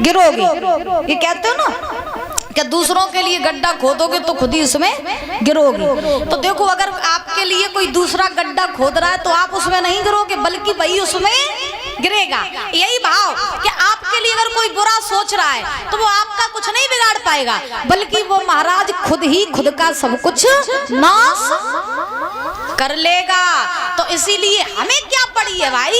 गिरोगी। ये कहते हो ना कि दूसरों के लिए गड्ढा खोदोगे तो खुद ही उसमें गिरोगी। तो देखो अगर आपके लिए कोई दूसरा गड्ढा खोद रहा है तो आप उसमें नहीं गिरोगे बल्कि वही उसमें गिरेगा। यही भाव कि आपके लिए अगर कोई बुरा सोच रहा है तो वो आपका कुछ नहीं बिगाड़ पाएगा बल्कि वो महाराज खुद ही खुद का सब कुछ नाश कर लेगा। तो इसीलिए हमें क्या पड़ी है भाई,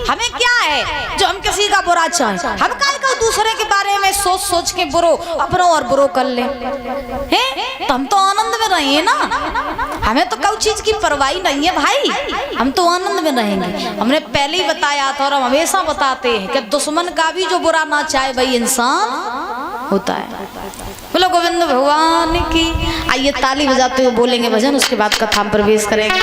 हमें क्या है जो हम किसी का बुरा चाहें। हम काय का दूसरे के बारे में सोच सोच के बुरो अपनों और बुरो कर ले हैं। तो हम तो आनंद में रहे ना, हमें तो कोई चीज की परवाह नहीं है भाई, हम तो आनंद में रहेंगे। हमने पहले ही बताया था और हम हमेशा बताते हैं कि दुश्मन का भी जो बुरा ना चाहे वही इंसान होता है। बोलो गोविंद भगवान की। आइए ताली बजाते हुए बोलेंगे भजन, उसके बाद कथा में प्रवेश करेंगे।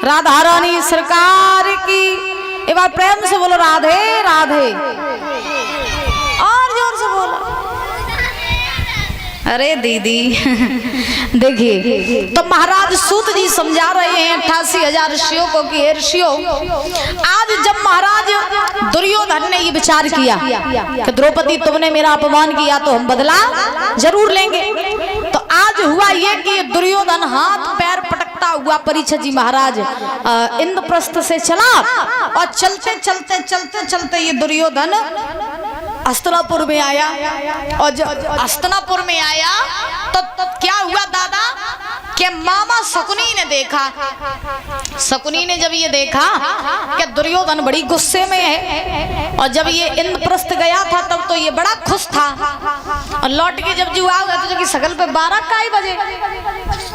राधा रानी सरकार की। एक बार प्रेम से बोलो राधे राधे, और जोर से बोलो। अरे दीदी देखिए तो महाराज सूत जी समझा रहे हैं 88,000 ऋषियों को कि ऋषियों, आज जब महाराज दुर्योधन ने ये विचार किया कि द्रौपदी तुमने मेरा अपमान किया तो हम बदला जरूर लेंगे, तो आज हुआ ये कि दुर्योधन हाथ पैर पटकता हुआ परीक्षित जी महाराज इंद्रप्रस्थ से चला और चलते चलते चलते चलते ये दुर्योधन हस्तिनापुर में आया। और जब हस्तिनापुर में आया तो क्या हुआ दादा कि मामा शकुनी ने देखा। शकुनी ने जब ये देखा कि दुर्योधन बड़ी गुस्से में है और जब ये इंद्रप्रस्थ गया था तब तो ये बड़ा खुश था और लौट के जब जुआ हुआ तो जो कि सकल पे 12 का ही बजे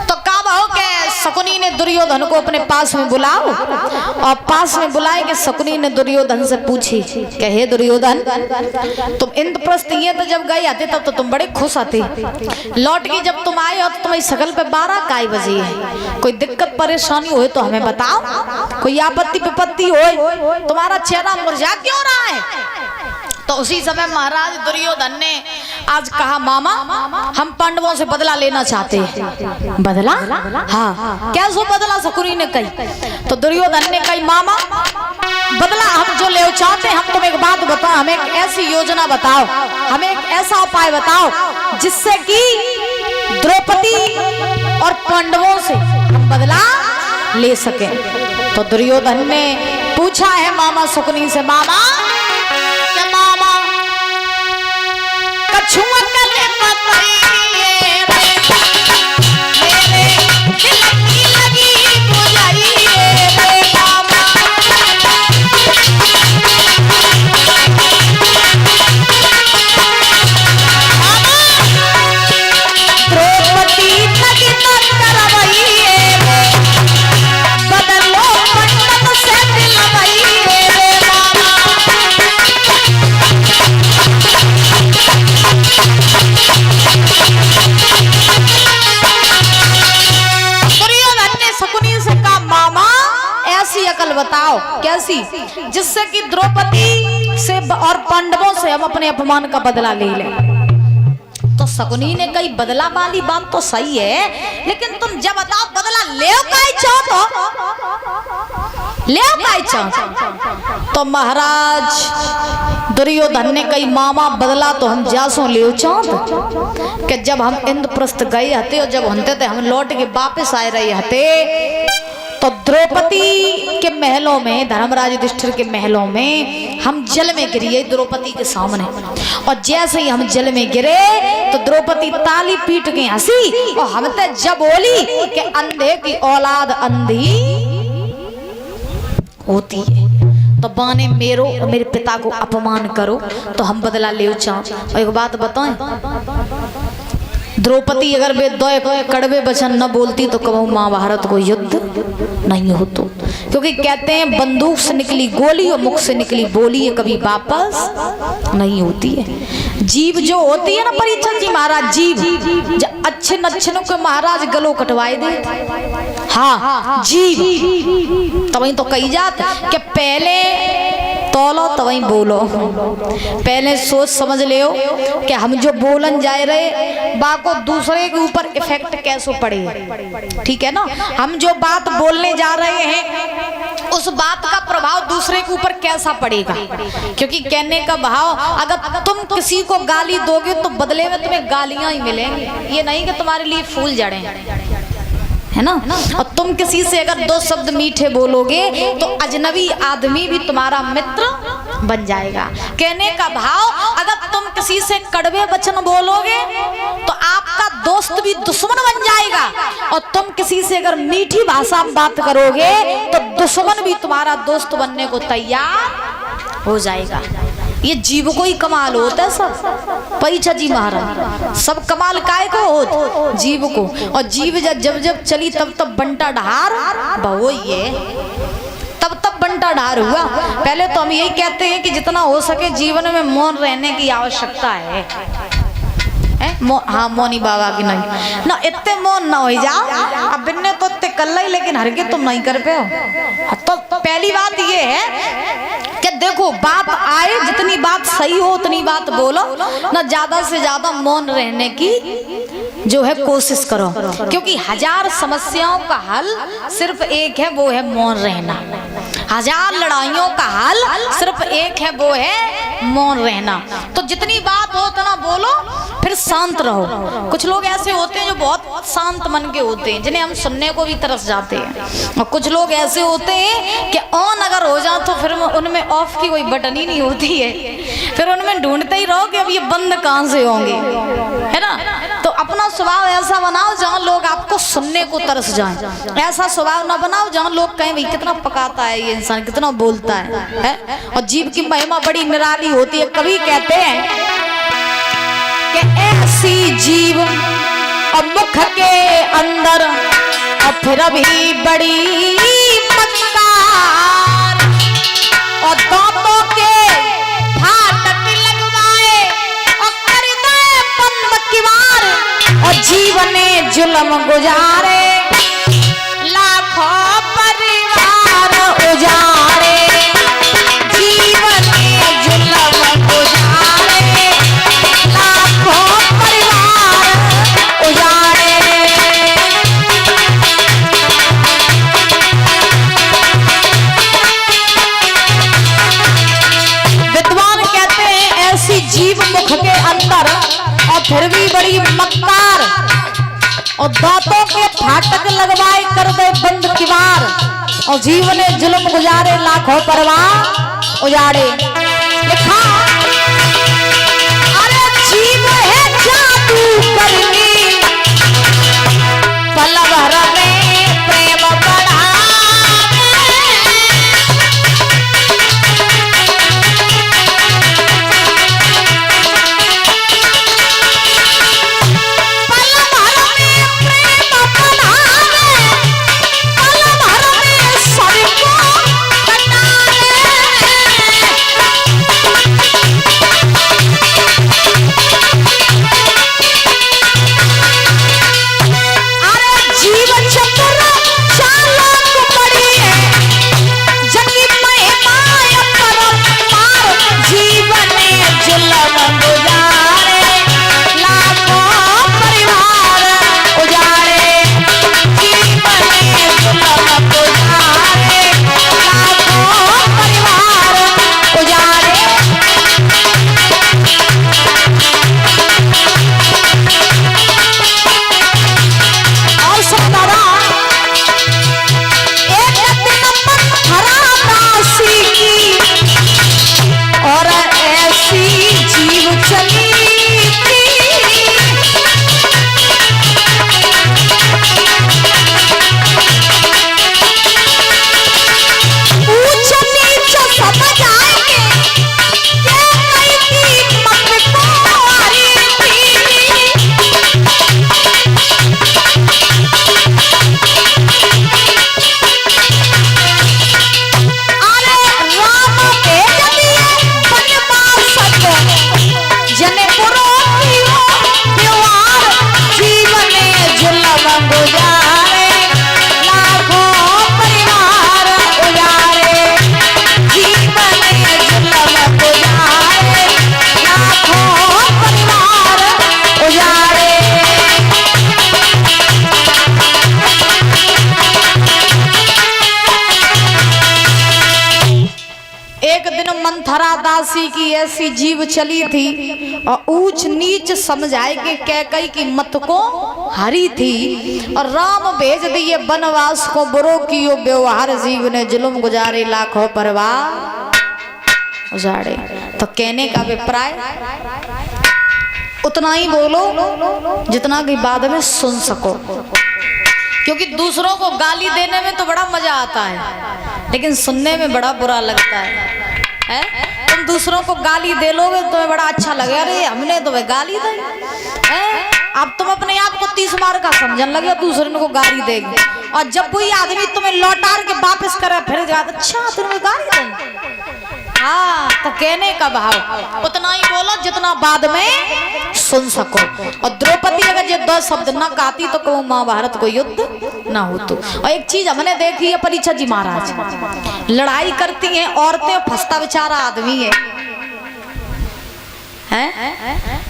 तो कहा हो के शकुनी ने दुर्योधन को अपने पास में बुलाओ और पास में बुलाए कि शकुनी ने दुर्योधन से पूछी कि हे दुर्योधन तुम इंद्रप्रस्थ ये तो जब गए आते तब तो तुम बड़े खुश आते, लौट के जब तुम आए हो तो तुम्हारी सकल पे 12 का ही बजे है, कोई दिक्कत परेशानी हो तो हमें बताओ, कोई आपत्ति विपत्ति हो, तुम्हारा चेहरा मुरझा क्यों रहा है। तो उसी समय महाराज दुर्योधन ने आज कहा मामा हम पांडवों से बदला लेना चाहते हैं। बदला? हाँ। कैसे बदला शकुनी ने कही। तो दुर्योधन ने कही मामा बदला हम जो ले चाहते हैं, हम तुम एक बात बताओ, हमें एक ऐसी योजना बताओ, हमें एक ऐसा उपाय बताओ जिससे कि द्रौपदी और पांडवों से हम बदला ले सके। तो दुर्योधन ने पूछा है मामा शकुनी से मामा कछुआ कले पतइए मेरे दिल की लगी बुझाइए रे मामा। द्रौपदी नदी तर करवइए बदलो पंडित से दिलवइए रे मामा। अकल बताओ कैसी जिससे कि द्रौपदी से और पांडवों से हम अपने अपमान का बदला ले लें। तो शकुनी ने कही बदला वाली बात तो सही है, लेकिन तुम जब बताओ बदला ले तो महाराज दुर्योधन ने कही मामा बदला तो हम जासो ले चाहत कि जब हम इंद्रप्रस्थ गए हते और जब हंते थे हम लौट के वापस आए रहे हते तो द्रौपदी के महलों में, धर्मराज युधिष्ठिर के महलों में हम जल में गिरे द्रौपदी के सामने, और जैसे ही हम जल में गिरे तो द्रौपदी ताली पीट के हंसी और हम तो जब बोली कि अंधे की औलाद अंधी होती है तो बाने मेरे पिता को अपमान करो तो हम बदला ले चाहो। और एक बात बताएं, द्रौपदी अगर वे दो कड़वे वचन न बोलती तो कबहू महाभारत को युद्ध नहीं होता, क्योंकि कहते हैं बंदूक से निकली गोली और मुख से निकली बोली ये कभी वापस नहीं होती है। जीव जो होती है ना परीक्षित जी महाराज, जीव अच्छे नच्छनों के महाराज गलों कटवाए दे। हाँ जीव तभी तो कही जात कि पहले तोलो तभी बोलो, पहले सोच समझ ले कि हम जो बोलन जाए रहे बाको दूसरे के ऊपर इफेक्ट कैसे पड़े। ठीक है ना, हम जो बात बोलने जा रहे हैं उस बात का प्रभाव दूसरे के ऊपर कैसा पड़ेगा, क्योंकि कहने का भाव अगर तुम किसी को गाली दोगे तो बदले में तुम्हें गालियां ही मिलेंगी, ये नहीं कि तुम्हारे लिए फूल जड़े, है ना। और तुम किसी से अगर दो शब्द मीठे बोलोगे तो अजनबी आदमी भी तुम्हारा मित्र बन जाएगा। कहने का भाव अगर तुम किसी से कड़वे वचन बोलोगे तो आपका दोस्त भी दुश्मन बन जाएगा, और तुम किसी से अगर मीठी भाषा में बात करोगे तो दुश्मन भी तुम्हारा दोस्त बनने को तैयार हो जाएगा। ये जीव को ही कमाल होता है सब परीक्षा जी महाराज, सब कमाल काय को हो जीव को। और जीव जब जब चली तब तब बंटा ढार बहु ये तब तब बंटा ढार हुआ। पहले तो हम यही कहते हैं कि जितना हो सके जीवन में मौन रहने की आवश्यकता है। हाँ मौनी बाबा की नहीं ना, इतने मौन ना हो जाओ, अब बिन्ने तो इतने कर ली लेकिन हर के तुम नहीं कर पे हो। तो पहली बात ये है कि देखो बात आए जितनी बात सही हो उतनी बात बोलो ना, ज्यादा से ज्यादा मौन रहने की जो है कोशिश करो, क्योंकि 1000 समस्याओं का हल सिर्फ एक है, वो है मौन रहना। 1000 लड़ाइयों का हल सिर्फ एक है, वो है मौन रहना। तो जितनी बात हो उतना बोलो, फिर शांत रहो। कुछ लोग ऐसे होते हैं जो बहुत शांत मन के होते हैं, जिन्हें हम सुनने को भी तरस जाते हैं, और कुछ लोग ऐसे होते हैं कि ऑन अगर हो जाए तो फिर उनमें ऑफ की कोई बटन ही नहीं होती है, फिर उनमें ढूंढते ही रहो कि अब ये बंद कहाँ से होंगे, है ना। तो अपना स्वभाव ऐसा बनाओ जहाँ लोग आपको सुनने को तरस जाएं। ऐसा स्वभाव ना बनाओ जहाँ लोग कहें भाई कितना पकाता है ये इंसान, कितना बोलता है? और जीव की महिमा बड़ी निराली होती है। कवि कहते हैं कि ऐसी जीव और मुख के अंदर और फिर भी बड़ी मक्कार, और दांतों के फाटक लगवाए और कर दे बंद किवार, और जीवन जुल्म गुजारे लाखों परिवार उजारे, जीवन जुल्म गुजारे लाखों परिवार उजारे। विद्वान कहते हैं ऐसी जीव मुख के अंदर और फिर भी बड़ी मक्कार, और दांतों के फाटक लगवाए कर दे बंद किवार, और जीवन जुल्म गुजारे लाखों परिवार उजाड़े। लिखा अरे जीव है जादू करनी, पल भर में प्रेम बढ़ावे, मंथरा दासी की ऐसी जीव चली थी और ऊंच नीच समझाए के कैकई की मत को हरी थी, और राम भेज दिए बनवास को बुरो कियो व्यवहार, जीव ने जुल्म गुजारे लाखों परिवार उजाड़े। तो कहने का अभिप्राय उतना ही बोलो जितना कि बाद में सुन सको, क्योंकि दूसरों को गाली देने में तो बड़ा मजा आता है लेकिन सुनने में बड़ा बुरा लगता है। तुम दूसरों को गाली दे लोगे तो बड़ा अच्छा लगे, अरे हमने तो गाली दी है। अब तुम अपने आप को 30 मार का समझने लगे, दूसरे को गाली देगी, और जब कोई आदमी तुम्हें लौटार के वापस करे फिर अच्छा तुम्हें गाली देंगे। हाँ, तो कहने का भाव उतना ही बोलो जितना बाद में सुन सको। और द्रौपदी अगर ये 2 शब्द ना कहती तो को महाभारत को युद्ध ना हो। तो और एक चीज हमने देखी है, परीक्षा जी महाराज लड़ाई करती हैं औरतें, फंसता बेचारा आदमी है।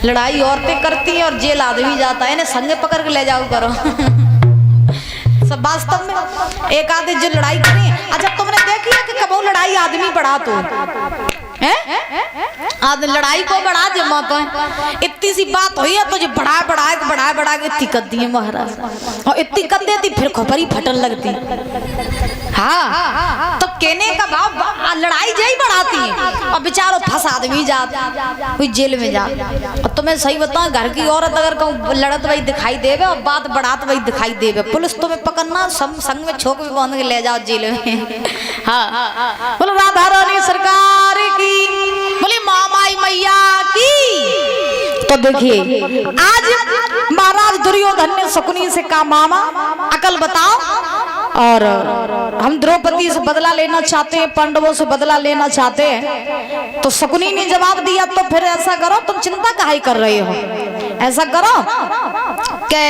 लड़ाई औरतें करती हैं और जेल आदमी जाता है, इन्हें संगे पकड़ के ले जाओ करो। सब वास्तव में एक आदमी जो लड़ाई करी, अच्छा तुमने देखी है कि कब लड़ाई आदमी बढ़ा तो आज लड़ाई को बढ़ा जे मत इतनी सी बात हुई है तो जो बढ़ा के इतनी कर दी महाराज, और इतनी कर देती फिर खोपड़ी फटन लगती। हाँ तो कहने का भाव लड़ाई जही बढ़ाती है और बेचारो फंस आदमी जाता कोई जेल में जा। और तुम्हें सही बताऊं, घर की औरत अगर कहूँ लड़त वही दिखाई देवे और बात बढ़ात वही दिखाई देवे, पुलिस तुम्हें पकड़ना संग में छोक भी बांध के ले जाओ जेल में। हाँ बोलो राधा रानी सरकार की, बोली मामाई मैया की। तो देखिए आज महाराज दुर्योधन ने शकुनी से कहा मामा अकल बताओ, और हम द्रौपदी से बदला लेना चाहते हैं, पांडवों से बदला लेना चाहते हैं। तो शकुनी ने जवाब दिया तो फिर ऐसा करो, तुम चिंता काहे कर रहे हो, ऐसा करो कि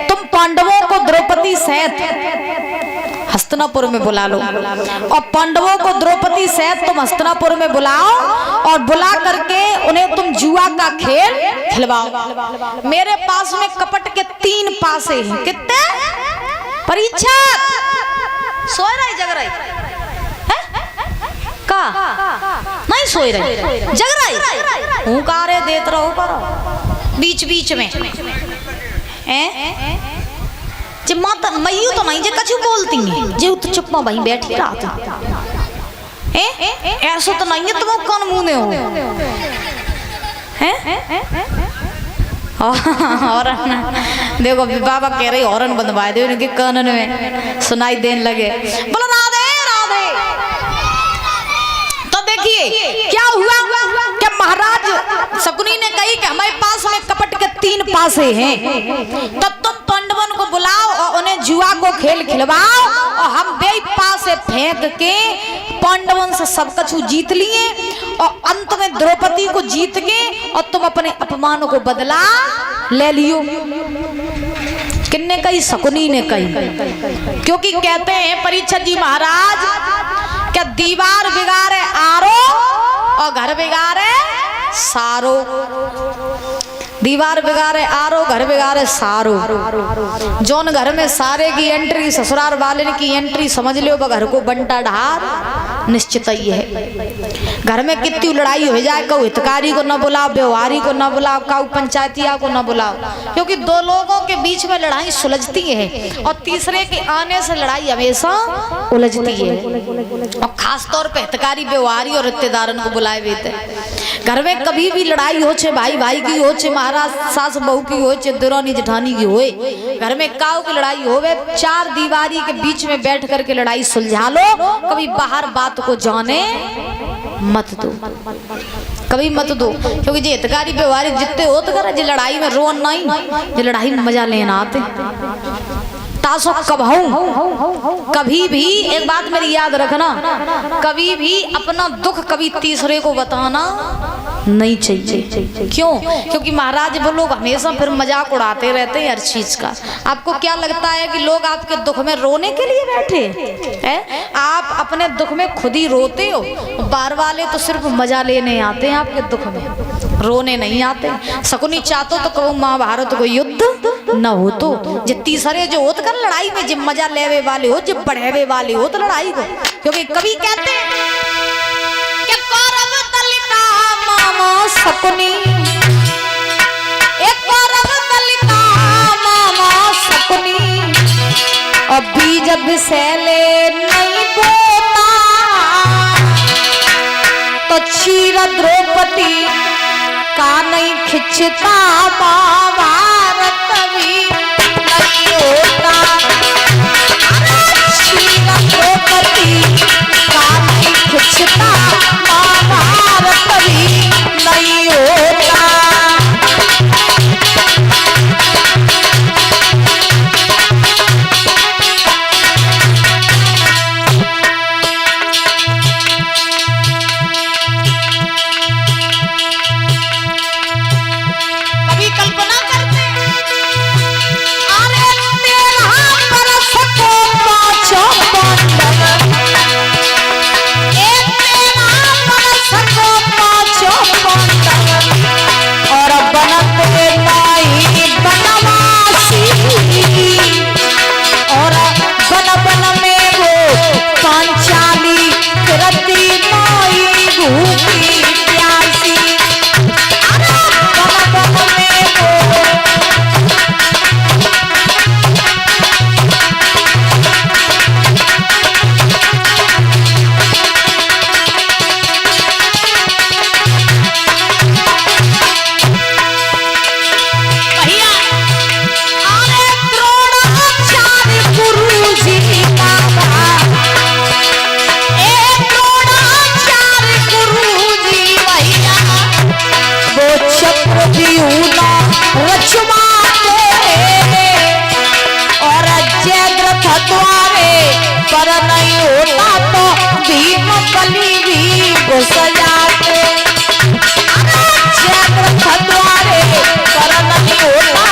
तुम पांडवों को द्रौपदी सहित हस्तिनापुर में बुला लो, और पांडवों को द्रौपदी सहित तुम हस्तिनापुर में बुलाओ, और बुला करके उन्हें तुम जुआ का खेल खिलवाओ। मेरे पास में कपट के 3 पासे हैं। कितने? परीक्षा सोए रही जग रही का नहीं सोए रही जग रही हुकारे देते रहो करो बीच बीच में जे माता मयू तो नहीं जे कछु बोलती है जे तो चुप में वहीं बैठी रात ऐसा तो नहीं है तुम कौन मुंह हो और देखो बाबा कह रही हॉर्न बंधवा दे उनके कानन में सुनाई देने लगे। बोलो राधे राधे। तो देखिए क्या हुआ कि महाराज शकुनी ने कही कि हमारे पास में कपट के 3 पासे हैं, तब तुम पांडवन को बुलाओ और उन्हें जुआ को खेल खिलवाओ, और हम बे पासे फेंक के पांडवन से सब कुछ जीत लिए, और अंत में द्रौपदी को जीत के और तुम अपने अपमानों को बदला ले लियो। किन्ने कही? शकुनी ने कही। क्योंकि कहते हैं परीक्षित जी महाराज क्या दीवार बिगाड़े आरो और घर बिगाड़े सारो, दीवार बिगाड़े आरो घर बिगाड़े सारो। जौन घर में सारे की एंट्री ससुराल वाले की एंट्री समझ लो घर को बंटा ढार निश्चित ही है। घर में कितनी लड़ाई हो जाए, कहू हितकारी को न बुलाओ, व्यवहारी को न बुलाओ, कहू पंचायतिया को न बुलाओ, क्योंकि 2 लोगों के बीच में लड़ाई सुलझती है और तीसरे के आने से लड़ाई हमेशा उलझती है। और खास तौर पे हितकारी व्यवहारी और रिश्तेदारों को बुलाए हुए थे। घर में कभी भी लड़ाई हो चे भाई भाई की हो चे महाराज सास बहू की हो चे देरानी जेठानी की होए, घर में काऊ की लड़ाई होवे 4 दीवारी के बीच में बैठ करके लड़ाई सुलझा लो। कभी बाहर बात को जाने मत दो, कभी मत दो, क्योंकि जे हितकारी व्यवहारी जितने हो तो करे जे लड़ाई में रोन नहीं, जे लड़ाई में मजा लेना आते तासो कभी भी एक बात मेरी याद रखना, कभी भी अपना दुख कभी तीसरे को बताना नहीं चाहिए। क्यों? क्योंकि महाराज वो लोग हमेशा फिर मजाक उड़ाते रहते हैं हर चीज का। आपको क्या लगता है कि लोग आपके दुख में रोने के लिए बैठे हैं? आप अपने दुख में खुद ही रोते हो, बार वाले तो सिर्फ मजा लेने आते हैं आपके दुख में, रोने नहीं आते। शकुनी चाहतो तो कहूँ महाभारत को युद्ध न हो, तो जे तीसरे जो होत कर लड़ाई में जब मजा लेवे वाले हो, जब बढ़ेवे वाले हो तो लड़ाई को, क्योंकि कभी कहते हैं कि कौरव दल का मामा शकुनी, एक कौरव दल का मामा शकुनी, अभी जब सैले नहीं बोता तो चीर द्रौपदी का नहीं खिंचता, महाभारत भी नहीं होता, चीर द्रौपदी का नहीं खिंचता, महाभारत भी नहीं होता। कभी कल्पना करते पर नहीं होता तो भीम बलि भी घुस जाते। चैत्र द्वारे पर नहीं होता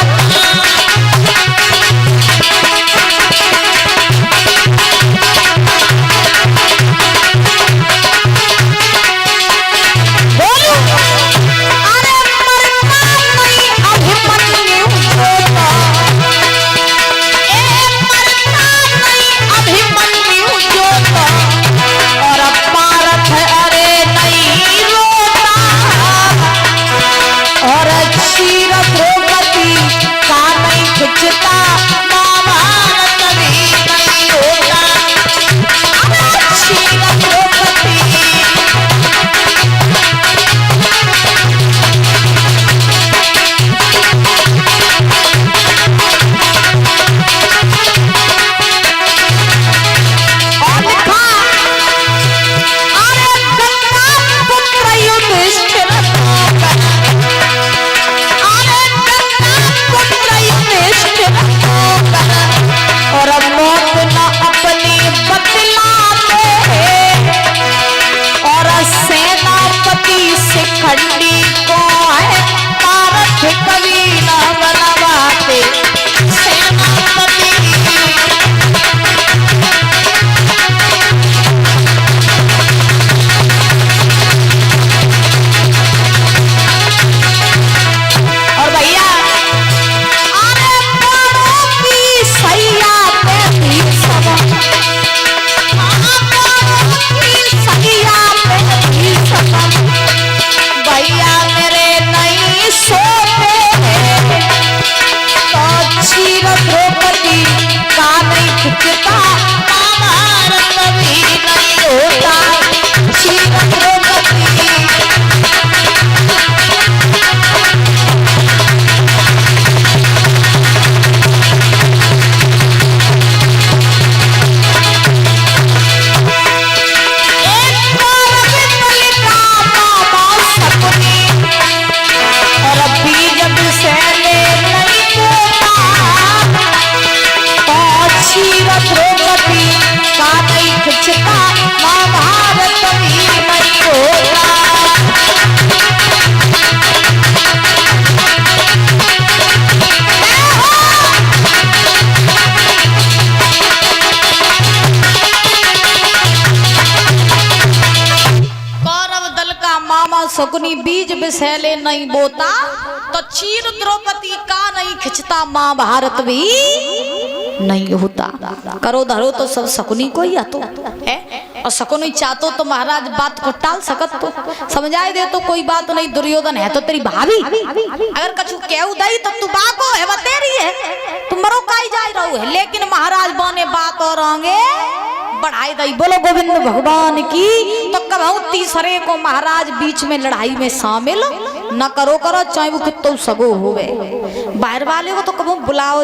शकुनी बीज विषैले नहीं बोता तो चीर द्रौपदी का नहीं खिंचता महाभारत भी नहीं होता। करो धरो तो सब शकुनी को ही आतो है और शकुनी चाहतो तो महाराज बात को टाल सकत तो समझाए दे तो कोई बात नहीं। दुर्योधन है तो तेरी भाभी अगर कछु केहू दई तो तू बाको है तेरी है तुम मरो काई जाए रहो है लेकिन महाराज बने बात और आगे बढ़ाई दई। बोलो गोविंद भगवान की। तो कबहू तीसरे को महाराज बीच में लड़ाई में शामिल न करो चाहे वो कितो सगो होवे बाहर वाले को तो कबहू बुलाओ।